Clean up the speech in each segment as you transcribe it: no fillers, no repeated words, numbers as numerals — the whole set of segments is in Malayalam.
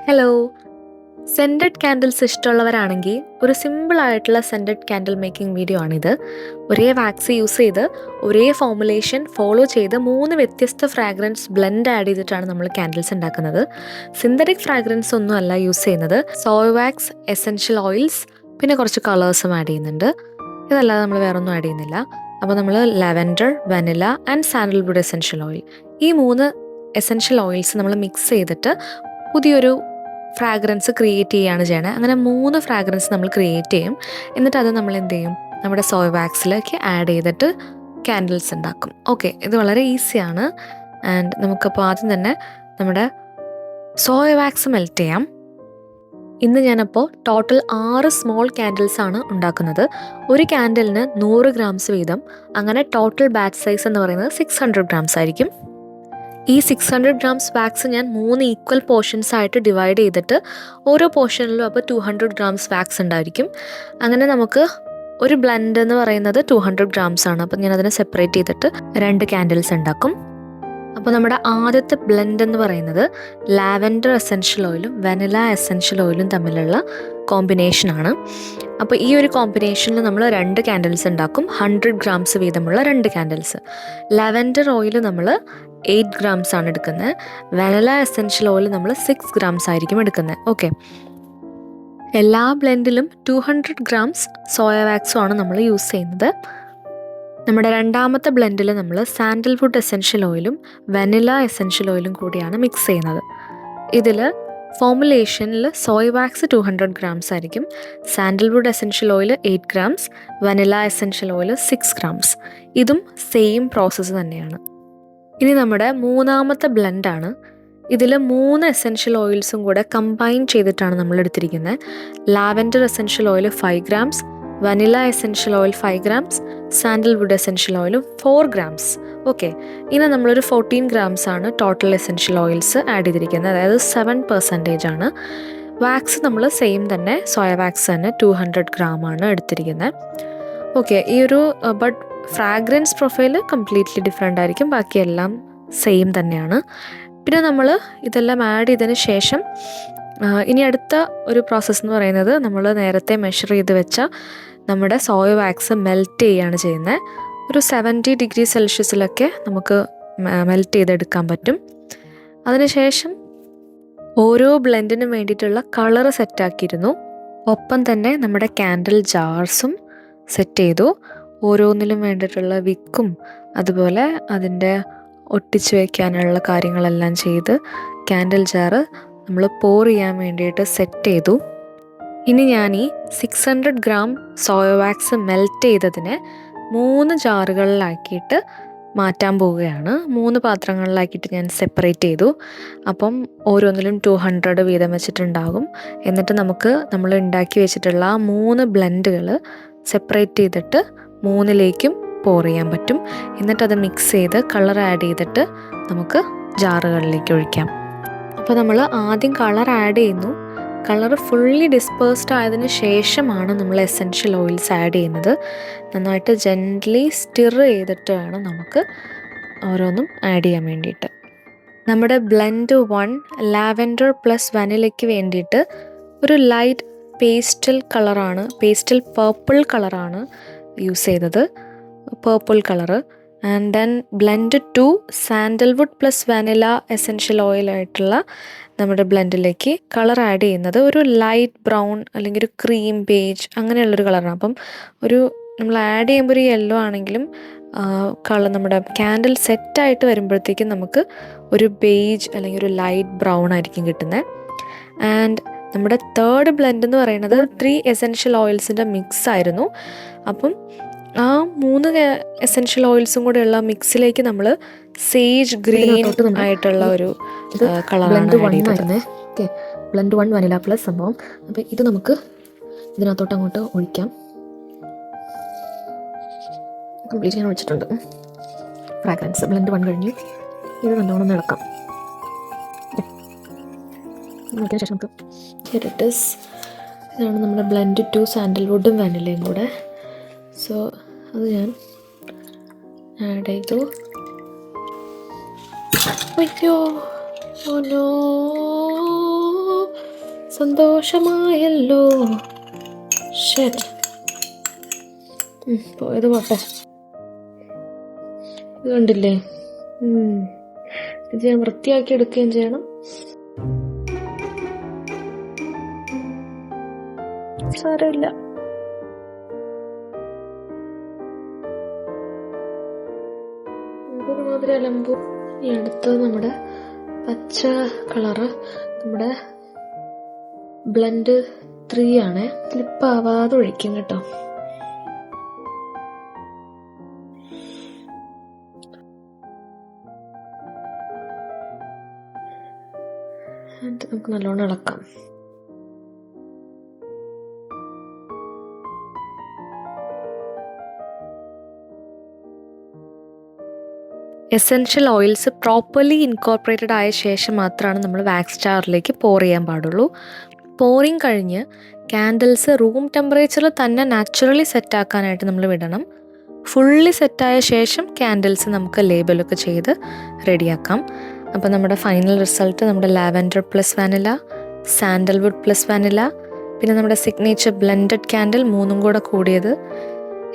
ഹലോ. സെൻറ്റഡ് ക്യാൻഡിൽസ് ഇഷ്ടമുള്ളവരാണെങ്കിൽ ഒരു സിമ്പിളായിട്ടുള്ള സെൻറ്റഡ് ക്യാൻഡിൽ മേക്കിംഗ് വീഡിയോ ആണിത്. ഒരേ വാക്സ് യൂസ് ചെയ്ത് ഒരേ ഫോർമുലേഷൻ ഫോളോ ചെയ്ത് 3 വ്യത്യസ്ത ഫ്രാഗ്രൻസ് ബ്ലെൻഡ് ആഡ് ചെയ്തിട്ടാണ് നമ്മൾ ക്യാൻഡിൽസ് ഉണ്ടാക്കുന്നത്. സിന്തറ്റിക് ഫ്രാഗ്രൻസ് ഒന്നും അല്ല യൂസ് ചെയ്യുന്നത്. സോയ വാക്സ്, എസെൻഷ്യൽ ഓയിൽസ്, പിന്നെ കുറച്ച് കളേഴ്സും ആഡ് ചെയ്യുന്നുണ്ട്. ഇതല്ലാതെ നമ്മൾ വേറെ ഒന്നും ആഡ് ചെയ്യുന്നില്ല. അപ്പോൾ നമ്മൾ lavender, vanilla and sandalwood essential oil, ഈ 3 എസെൻഷ്യൽ ഓയിൽസ് നമ്മൾ മിക്സ് ചെയ്തിട്ട് പുതിയൊരു ഫ്രാഗ്രൻസ് ക്രിയേറ്റ് ചെയ്യുകയാണ് ചെയ്യണത്. അങ്ങനെ 3 ഫ്രാഗ്രൻസ് നമ്മൾ ക്രിയേറ്റ് ചെയ്യും. എന്നിട്ട് അത് നമ്മൾ എന്ത് ചെയ്യും, നമ്മുടെ സോയ വാക്സിലേക്ക് ആഡ് ചെയ്തിട്ട് ക്യാൻഡിൽസ് ഉണ്ടാക്കും. ഓക്കെ, ഇത് വളരെ ഈസിയാണ്. ആൻഡ് നമുക്കപ്പോൾ ആദ്യം തന്നെ നമ്മുടെ സോയ വാക്സ് മെൽറ്റ് ചെയ്യാം. ഇന്ന് ഞാനപ്പോൾ ടോട്ടൽ 6 സ്മോൾ ക്യാൻഡിൽസ് ആണ് ഉണ്ടാക്കുന്നത്. ഒരു ക്യാൻഡിലിന് 100 ഗ്രാംസ് വീതം. അങ്ങനെ ടോട്ടൽ ബാച്ച് സൈസ് എന്ന് പറയുന്നത് 600 ഗ്രാംസ് ആയിരിക്കും. ഈ 600 ഗ്രാംസ് വാക്സ് ഞാൻ 3 ഈക്വൽ പോർഷൻസ് ആയിട്ട് ഡിവൈഡ് ചെയ്തിട്ട് ഓരോ പോർഷനിലും അപ്പോൾ 200 ഗ്രാംസ് വാക്സ് ഉണ്ടായിരിക്കും. അങ്ങനെ നമുക്ക് ഒരു ബ്ലെൻഡ് എന്ന് പറയുന്നത് 200 ഗ്രാംസ് ആണ്. അപ്പം ഞാനതിനെ സെപ്പറേറ്റ് ചെയ്തിട്ട് 2 ക്യാൻഡിൽസ് ഉണ്ടാക്കും. അപ്പോൾ നമ്മുടെ ആദ്യത്തെ ബ്ലെൻഡ് എന്ന് പറയുന്നത് ലാവെൻഡർ എസെൻഷ്യൽ ഓയിലും വനില എസെൻഷ്യൽ ഓയിലും തമ്മിലുള്ള കോമ്പിനേഷനാണ്. അപ്പോൾ ഈ ഒരു കോമ്പിനേഷനിൽ നമ്മൾ 2 ക്യാൻഡിൽസ് ഉണ്ടാക്കും. 100 ഗ്രാംസ് വീതമുള്ള 2 ക്യാൻഡിൽസ്. ലാവെൻഡർ ഓയിൽ നമ്മൾ 8 ഗ്രാംസ് ആണ് എടുക്കുന്നത്. വനില എസെൻഷ്യൽ ഓയിൽ നമ്മൾ 6 ഗ്രാംസ് ആയിരിക്കും എടുക്കുന്നത്. ഓക്കെ, എല്ലാ ബ്ലെൻഡിലും 200 ഗ്രാംസ് സോയ വാക്സും ആണ് നമ്മൾ യൂസ് ചെയ്യുന്നത്. നമ്മുടെ രണ്ടാമത്തെ ബ്ലെൻഡിൽ നമ്മൾ സാൻഡൽവുഡ് എസെൻഷ്യൽ ഓയിലും വനില എസെൻഷ്യൽ ഓയിലും കൂടിയാണ് മിക്സ് ചെയ്യുന്നത്. ഇതിൽ ഫോർമുലേഷനിൽ സോയ വാക്സ് 200 ഗ്രാംസ് ആയിരിക്കും, sandalwood essential oil 8 grams, vanilla essential oil 6 grams. ഇതും സെയിം പ്രോസസ്സ് തന്നെയാണ്. ഇനി നമ്മുടെ മൂന്നാമത്തെ ബ്ലെൻഡാണ്. ഇതിൽ 3 എസെൻഷ്യൽ ഓയിൽസും കൂടെ കമ്പൈൻ ചെയ്തിട്ടാണ് നമ്മൾ എടുത്തിരിക്കുന്നത്. Lavender essential oil 5 grams, vanilla essential oil 5 grams, sandalwood essential ഓയിലും 4 ഗ്രാംസ്. ഓക്കെ, ഇനി നമ്മളൊരു 14 ഗ്രാംസ് ആണ് ടോട്ടൽ എസെൻഷ്യൽ ഓയിൽസ് ആഡ് ചെയ്തിരിക്കുന്നത്. അതായത് 7% ആണ്. വാക്സ് നമ്മൾ സെയിം തന്നെ, സോയ വാക്സ് തന്നെ 200 ഗ്രാം ആണ് എടുത്തിരിക്കുന്നത്. ഓക്കെ, ഈ ഒരു but fragrance profile completely different ആയിരിക്കും. ബാക്കിയെല്ലാം സെയിം തന്നെയാണ്. പിന്നെ നമ്മൾ ഇതെല്ലാം ആഡ് ചെയ്തതിന് ശേഷം ഇനി അടുത്ത ഒരു പ്രോസസ്സ് എന്ന് പറയുന്നത് നമ്മൾ നേരത്തെ മെഷർ ചെയ്ത് വെച്ച നമ്മുടെ സോയ വാക്സ് മെൽറ്റ് ചെയ്യുകയാണ് ചെയ്യുന്നത്. ഒരു 70 ഡിഗ്രി സെൽഷ്യസിലൊക്കെ നമുക്ക് മെൽറ്റ് ചെയ്തെടുക്കാൻ പറ്റും. അതിനുശേഷം ഓരോ ബ്ലെൻഡിനും വേണ്ടിയിട്ടുള്ള കളറ് സെറ്റാക്കിയിരുന്നു. ഒപ്പം തന്നെ നമ്മുടെ ക്യാൻഡിൽ ജാർസും സെറ്റ് ചെയ്തു. ഓരോന്നിലും വേണ്ടിയിട്ടുള്ള വിക്കും അതുപോലെ അതിൻ്റെ ഒട്ടിച്ച് വയ്ക്കാനുള്ള കാര്യങ്ങളെല്ലാം ചെയ്ത് ക്യാൻഡിൽ ജാറ് നമ്മൾ പോർ ചെയ്യാൻ വേണ്ടിയിട്ട് സെറ്റ് ചെയ്തു. ഇനി ഞാൻ ഈ 600 ഗ്രാം സോയ വാക്സ് മെൽറ്റ് ചെയ്തതിനെ 3 ജാറുകളിലാക്കിയിട്ട് മാറ്റാൻ പോവുകയാണ്. 3 പാത്രങ്ങളിലാക്കിയിട്ട് ഞാൻ സെപ്പറേറ്റ് ചെയ്തു. അപ്പം ഓരോന്നിലും 200 വീതം വെച്ചിട്ടുണ്ടാകും. എന്നിട്ട് നമുക്ക് നമ്മൾ ഉണ്ടാക്കി വെച്ചിട്ടുള്ള 3 ബ്ലെൻഡുകൾ സെപ്പറേറ്റ് ചെയ്തിട്ട് 3ലേക്കും പോർ ചെയ്യാൻ പറ്റും. എന്നിട്ടത് മിക്സ് ചെയ്ത് കളർ ആഡ് ചെയ്തിട്ട് നമുക്ക് ജാറുകളിലേക്ക് ഒഴിക്കാം. അപ്പോൾ നമ്മൾ ആദ്യം കളർ ആഡ് ചെയ്യുന്നു. കളർ ഫുള്ളി ഡിസ്പേഴ്സ്ഡ് ആയതിനു ശേഷമാണ് നമ്മൾ എസെൻഷ്യൽ ഓയിൽസ് ആഡ് ചെയ്യുന്നത്. നന്നായിട്ട് ജെൻ്റ്ലി സ്റ്റിർ ചെയ്തിട്ട് വേണം നമുക്ക് ഓരോന്നും ആഡ് ചെയ്യാൻ വേണ്ടിയിട്ട്. നമ്മുടെ ബ്ലെൻഡ് 1 ലാവെൻഡർ പ്ലസ് വനിലയ്ക്ക് വേണ്ടിയിട്ട് ഒരു ലൈറ്റ് പേസ്റ്റൽ കളറാണ്, പേസ്റ്റൽ പർപ്പിൾ കളറാണ് യൂസ് ചെയ്തത്, purple colour. And then blend 2 sandalwood plus vanilla essential ഓയിലായിട്ടുള്ള നമ്മുടെ ബ്ലെൻഡിലേക്ക് കളർ ആഡ് ചെയ്യുന്നത് ഒരു ലൈറ്റ് ബ്രൗൺ അല്ലെങ്കിൽ ഒരു ക്രീം ബേജ് അങ്ങനെയുള്ളൊരു കളറാണ്. അപ്പം ഒരു നമ്മൾ ആഡ് ചെയ്യുമ്പോൾ ഒരു യെല്ലോ ആണെങ്കിലും കളർ നമ്മുടെ ക്യാൻഡിൽ സെറ്റായിട്ട് വരുമ്പോഴത്തേക്കും നമുക്ക് ഒരു ബേജ് അല്ലെങ്കിൽ ഒരു ലൈറ്റ് ബ്രൗൺ ആയിരിക്കും കിട്ടുന്നത്. ആൻഡ് നമ്മുടെ തേർഡ് ബ്ലെൻഡ് എന്ന് പറയുന്നത് 3 എസെൻഷ്യൽ ഓയിൽസിൻ്റെ മിക്സ് ആയിരുന്നു. അപ്പം ആ 3 എസെൻഷ്യൽ ഓയിൽസും കൂടെ ഉള്ള മിക്സിലേക്ക് നമ്മൾ സേജ് ഗ്രീൻ ആയിട്ടുള്ള ഒരു കളറാണ് ആഡ് ചെയ്തത്. ഓക്കെ, ബ്ലെൻഡ് 1 വനില പ്ലസ് സംഭവം. അപ്പോൾ ഇത് നമുക്ക് ഇതിനകത്തോട്ട് അങ്ങോട്ട് ഒഴിക്കാം. കംപ്ലീറ്റ് ഞാൻ ഒഴിച്ചിട്ടുണ്ട്. ഫ്രാഗ്രൻസ് ബ്ലെൻഡ് 1 കഴിഞ്ഞു. ഇത് നല്ലോണം ഇളക്കാം. നോക്കിയതിന് ശേഷം നമുക്ക് ഇതാണ് നമ്മുടെ ബ്ലെൻഡ് 2 സാൻഡൽവുഡും വനിലയും കൂടെ. സോ അത് ഞാൻ ആഡ് ചെയ്തു. അയ്യോ, ഓ നോ, സന്തോഷമായല്ലോ. ഷെറ്റ്, പോയത് പോട്ടെ. ഇത് കണ്ടില്ലേ? ഇത് ഞാൻ വൃത്തിയാക്കി എടുക്കുകയും ചെയ്യണം. സാരമില്ല. ഒരുമാതിരി അലമ്പു. ഈ അടുത്തത് നമ്മുടെ പച്ച കളറ്, നമ്മുടെ ബ്ലെൻഡ് 3 ആണ്. സ്ലിപ്പാവാതെ ഒഴിക്കും കേട്ടോ. എന്നിട്ട് നമുക്ക് നല്ലോണം ഇളക്കാം. എസെൻഷ്യൽ ഓയിൽസ് പ്രോപ്പർലി ഇൻകോർപ്പറേറ്റഡ് ആയ ശേഷം മാത്രമാണ് നമ്മൾ വാക്സ് ജാറിലേക്ക് പോർ ചെയ്യാൻ പാടുള്ളൂ. പോറിങ് കഴിഞ്ഞ് ക്യാൻഡിൽസ് റൂം ടെമ്പറേച്ചറിൽ തന്നെ നാച്ചുറലി സെറ്റാക്കാനായിട്ട് നമ്മൾ വിടണം. ഫുള്ളി സെറ്റായ ശേഷം ക്യാൻഡിൽസ് നമുക്ക് ലേബലൊക്കെ ചെയ്ത് റെഡിയാക്കാം. അപ്പോൾ നമ്മുടെ ഫൈനൽ റിസൾട്ട് നമ്മുടെ lavender plus vanilla, sandalwood plus vanilla, പിന്നെ നമ്മുടെ സിഗ്നേച്ചർ ബ്ലെൻഡഡ് ക്യാൻഡിൽ 3 കൂടെ കൂടിയത്.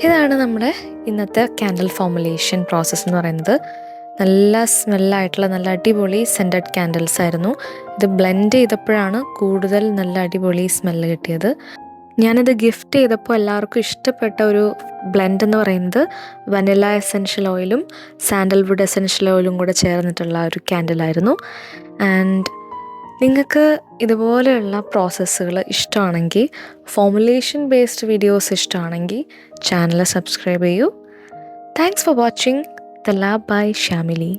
ഇതാണ് നമ്മുടെ ഇന്നത്തെ ക്യാൻഡിൽ ഫോർമുലേഷൻ പ്രോസസ്സ് എന്ന് പറയുന്നത്. നല്ല സ്മെല്ലായിട്ടുള്ള നല്ല അടിപൊളി സെൻറ്റഡ് ക്യാൻഡിൽസ് ആയിരുന്നു. ഇത് ബ്ലെൻഡ് ചെയ്തപ്പോഴാണ് കൂടുതൽ നല്ല അടിപൊളി സ്മെല്ല് കിട്ടിയത്. ഞാനിത് ഗിഫ്റ്റ് ചെയ്തപ്പോൾ എല്ലാവർക്കും ഇഷ്ടപ്പെട്ട ഒരു ബ്ലെൻഡ് എന്ന് പറയുന്നത് വനില എസെൻഷ്യൽ ഓയിലും സാൻഡൽവുഡ് എസെൻഷ്യൽ ഓയിലും കൂടെ ചേർന്നിട്ടുള്ള ഒരു ക്യാൻഡിലായിരുന്നു. ആൻഡ് നിങ്ങൾക്ക് ഇതുപോലെയുള്ള പ്രോസസ്സുകൾ ഇഷ്ടമാണെങ്കിൽ, ഫോർമുലേഷൻ ബേസ്ഡ് വീഡിയോസ് ഇഷ്ടമാണെങ്കിൽ ചാനൽ സബ്സ്ക്രൈബ് ചെയ്യൂ. Thanks for watching The Lab by Shamili.